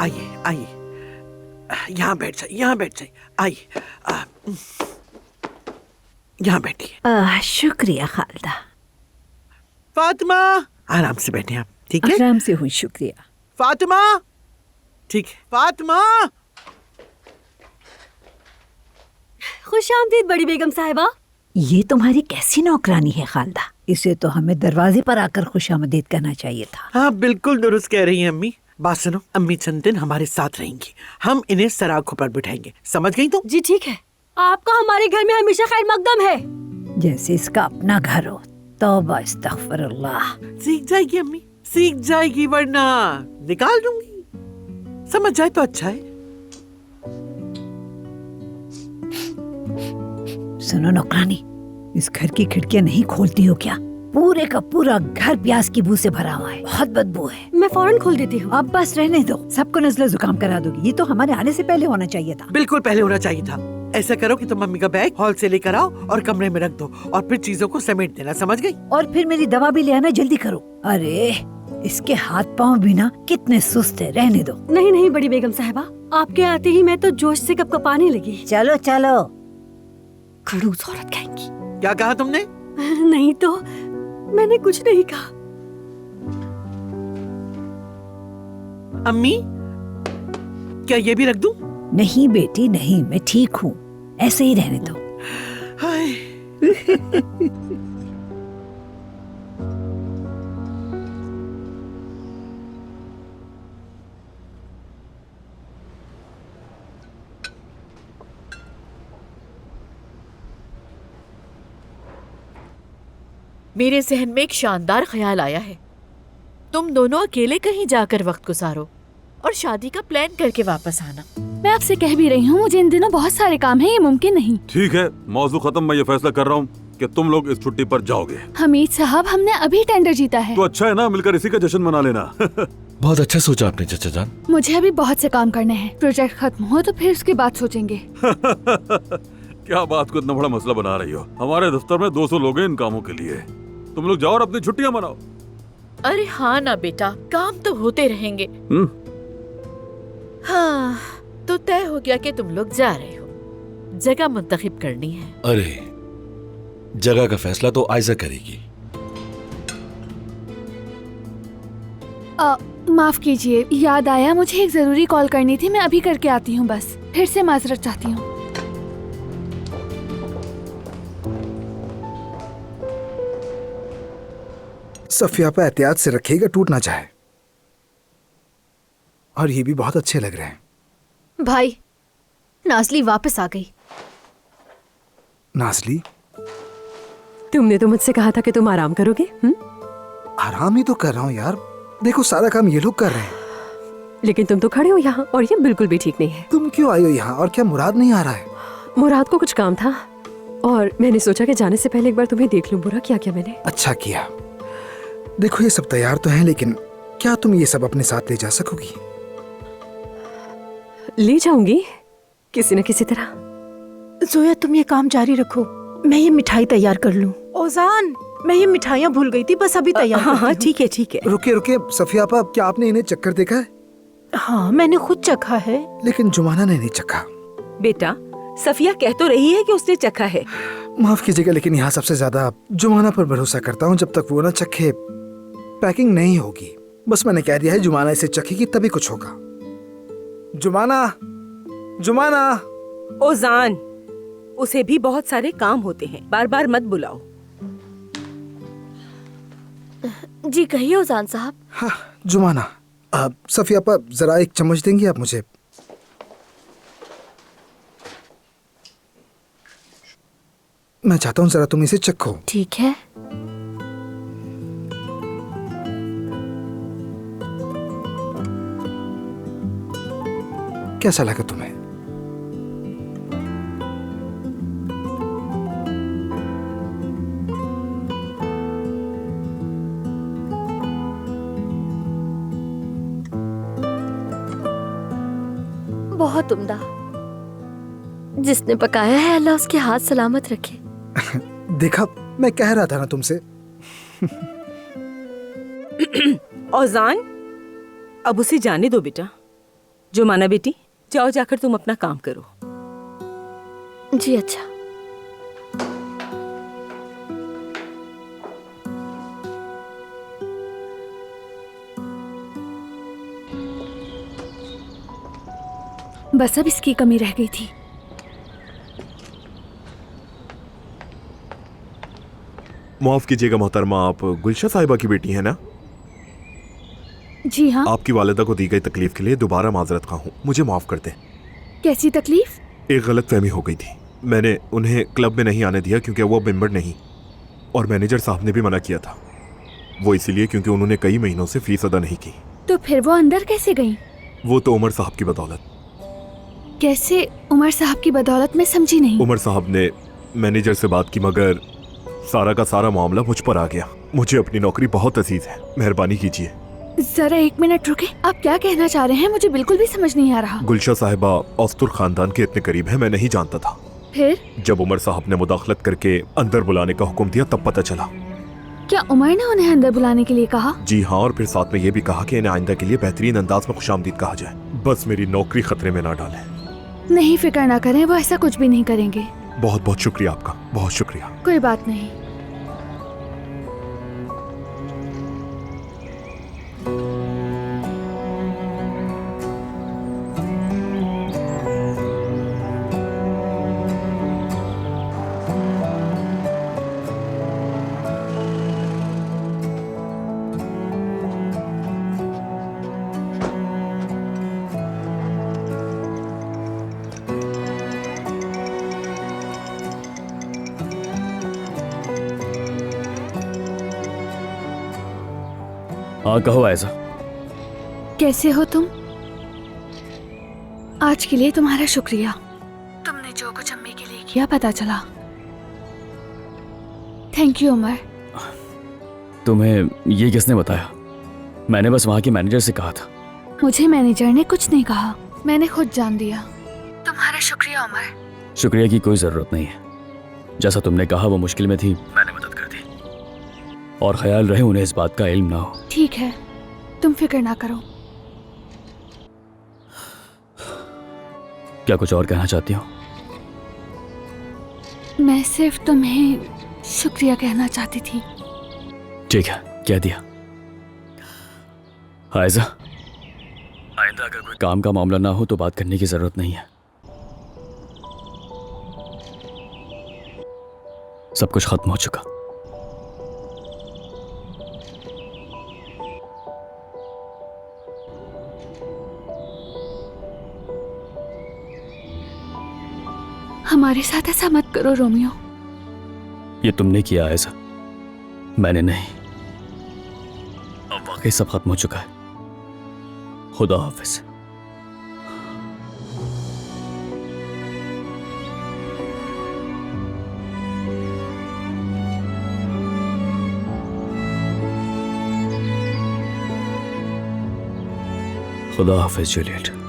आइए आइए, यहाँ बैठ जाइए, यहाँ बैठ जाइए, आइए यहाँ बैठिए। शुक्रिया खालदा। फातिमा, आराम से बैठे आप, ठीक है? आराम से हूँ, शुक्रिया। फातिमा, ठीक है। फातिमा, खुशामदीद बड़ी बेगम साहिबा। ये तुम्हारी कैसी नौकरानी है खालदा? इसे तो हमें दरवाजे पर आकर खुशामदीद कहना चाहिए था। हाँ बिल्कुल दुरुस्त कह रही हैं अम्मी। बात सुनो, अम्मी चंद दिन हमारे साथ रहेंगी, हम इन्हें सराखों पर बिठाएंगे, समझ गई तुम? जी ठीक है, आपका हमारे घर में हमेशा खैर मकदम है। जैसे इसका अपना घर हो। तौबा इस्तगफिरुल्लाह। सीख जाएगी अम्मी, सीख जाएगी, वरना निकाल दूंगी। समझ जाए तो अच्छा है। सुनो नौकरानी, इस घर की खिड़कियां नहीं खोलती हो क्या? पूरे का पूरा घर प्याज की बू से भरा हुआ है, बहुत बदबू है। मैं फौरन खोल देती हूँ। अब बस रहने दो, सबको नज़ले जुकाम करा दोगी। ये तो हमारे आने से पहले होना चाहिए था। बिल्कुल पहले होना चाहिए था। ऐसा करो कि तुम मम्मी का बैग हॉल से लेकर आओ और कमरे में रख दो, और फिर चीजों को समेट देना, समझ गई? और फिर मेरी दवा भी ले आना, जल्दी करो। अरे इसके हाथ पाँव भी ना कितने सुस्त है, रहने दो। नहीं नहीं बड़ी बेगम साहिबा, आपके आते ही मैं तो जोश से कपकपाने लगी। चलो चलो। खड़ूस औरत कहेंगी। क्या कहा तुमने? नहीं तो मैंने कुछ नहीं कहा। अम्मी, क्या ये भी रख दूं? नहीं बेटी नहीं, मैं ठीक हूँ, ऐसे ही रहने दो। हाय मेरे जहन में एक शानदार ख्याल आया है। तुम दोनों अकेले कहीं जाकर वक्त गुजारो और शादी का प्लान करके वापस आना। मैं आपसे कह भी रही हूँ, मुझे इन दिनों बहुत सारे काम हैं, ये मुमकिन नहीं। ठीक है, मौजू खत्म। मैं ये फैसला कर रहा हूँ कि तुम लोग इस छुट्टी पर जाओगे। हमीद साहब, हमने अभी टेंडर जीता है। तो अच्छा है ना, मिलकर इसी का जश्न मना लेना। बहुत अच्छा सोचा आपने चाचा जान। मुझे अभी बहुत से काम करने हैं, प्रोजेक्ट खत्म हो तो फिर उसके बाद सोचेंगे। क्या बात को इतना बड़ा मसला बना रही हो? हमारे दफ्तर में 200 लोग हैं इन कामों के लिए। तुम लोग जाओ और अपनी छुट्टियां मनाओ। अरे हाँ ना बेटा, काम तो होते रहेंगे। हाँ, तो तय हो गया कि तुम लोग जा रहे हो। जगह मुंतखब करनी है। अरे जगह का फैसला तो आयजा करेगी। माफ कीजिए, याद आया मुझे एक जरूरी कॉल करनी थी, मैं अभी करके आती हूँ। बस फिर से माजरत चाहती हूँ। सफिया पे एहतियात से रखिएगा, टूट ना जाए। और ये भी बहुत अच्छे लग रहे हैं। भाई, नाज़ली वापस आ गई। नाज़ली, तुमने तो मुझसे कहा था कि तुम आराम करोगे। आराम ही तो कर रहा हूँ यार। देखो सारा काम ये लोग कर रहे हैं। लेकिन तुम तो खड़े हो यहाँ, और ये बिल्कुल भी ठीक नहीं है। तुम क्यों आई हो यहाँ? और क्या मुराद नहीं आ रहा है? मुराद को कुछ काम था और मैंने सोचा कि जाने से पहले एक बार तुम्हें देख लूं। बुरा क्या किया मैंने? अच्छा किया। देखो ये सब तैयार तो हैं, लेकिन क्या तुम ये सब अपने साथ ले जा सकोगी? ले जाऊंगी किसी न किसी तरह। जोया, तुम ये काम जारी रखो, मैं ये मिठाई तैयार कर लूं। ओजान, मैं ये मिठाइयाँ भूल गई थी, बस अभी तैयार। हाँ ठीक है ठीक है। रुके रुके, सफिया आपा, क्या आपने इन्हें चक्कर देखा है? हाँ, मैंने खुद चखा है। लेकिन जुमाना ने नहीं चखा। बेटा, सफिया कह तो रही है कि उसने चखा है। माफ कीजिएगा, लेकिन यहाँ सबसे ज्यादा जुमाना पर भरोसा करता हूँ। जब तक वो ना चखे, पैकिंग नहीं होगी। बस मैंने कह दिया है, जुमाना इसे चखेगी तभी कुछ होगा। जुमाना, जुमाना। ओजान, उसे भी बहुत सारे काम होते हैं, बार बार मत बुलाओ। जी कहिए ओजान साहब। हाँ, जुमाना। सफिया पर जरा एक चम्मच देंगी आप मुझे? मैं चाहता हूँ जरा तुम इसे चखो। ठीक है। कैसा लगा तुम्हें? बहुत उम्दा। जिसने पकाया है अल्लाह उसके हाथ सलामत रखे। देखा, मैं कह रहा था ना तुमसे। औजान, अब उसे जाने दो बेटा। जुमाना बेटी, जाओ जाकर तुम अपना काम करो। जी अच्छा। बस अब इसकी कमी रह गई थी। माफ कीजिएगा मोहतरमा, आप गुलशा साहिबा की बेटी हैं ना? जी हाँ। आपकी वालिदा को दी गई तकलीफ के लिए दोबारा माजरत खा हूँ, मुझे माफ कर दें। कैसी तकलीफ? एक गलत फहमी हो गई थी। मैंने उन्हें क्लब में नहीं आने दिया क्योंकि वो मेंबर नहीं, और मैनेजर साहब ने भी मना किया था। वो इसीलिए क्योंकि उन्होंने कई महीनों से फीस अदा नहीं की। तो फिर वो अंदर कैसे गई? वो तो उमर साहब की बदौलत। कैसे उमर साहब की बदौलत? मैं समझी नहीं। उमर साहब ने मैनेजर से बात की, मगर सारा का सारा मामला मुझ पर आ गया। मुझे अपनी नौकरी बहुत अजीज है, मेहरबानी कीजिए। जरा 1 मिनट रुके, आप क्या कहना चाह रहे हैं? मुझे बिल्कुल भी समझ नहीं आ रहा। गुलशा साहिबा औस्तुर खानदान के इतने करीब है, मैं नहीं जानता था। फिर जब उमर साहब ने मुदाखलत करके अंदर बुलाने का हुक्म दिया तब पता चला। क्या उमर ने उन्हें अंदर बुलाने के लिए कहा? जी हाँ, और फिर साथ में ये भी कहा कि इन्हें आइंदा के लिए बेहतरीन अंदाज में खुशामदीद कहा जाए। बस मेरी नौकरी खतरे में ना डालें। नहीं, फिक्र ना करें, वो ऐसा कुछ भी नहीं करेंगे। बहुत बहुत शुक्रिया आपका, बहुत शुक्रिया। कोई बात नहीं। हाँ कहो ऐसा। कैसे हो तुम? आज के लिए तुम्हारा शुक्रिया। तुमने जो कुछ अम्मी के लिए किया पता चला। Thank you Umar. तुम्हें ये किसने बताया? मैंने बस वहाँ के मैनेजर से कहा था। मुझे मैनेजर ने कुछ नहीं कहा, मैंने खुद जान दिया। तुम्हारा शुक्रिया उमर। शुक्रिया की कोई जरूरत नहीं है। जैसा तुमने कहा वो मुश्किल में थी, मैंने मदद कर दी। और ख्याल रहे उन्हें इस बात का इल्म ना हो। ठीक है, तुम फिक्र ना करो। क्या कुछ और कहना चाहती हो? मैं सिर्फ तुम्हें शुक्रिया कहना चाहती थी। ठीक है, कह दिया। आयजा, आइंदा अगर कोई काम का मामला ना हो तो बात करने की जरूरत नहीं है। सब कुछ खत्म हो चुका। हमारे साथ ऐसा मत करो रोमियो। ये तुमने किया ऐसा, मैंने नहीं। अब वाकई सब खत्म हो चुका है। खुदा हाफिज। खुदा हाफिज जूलियट।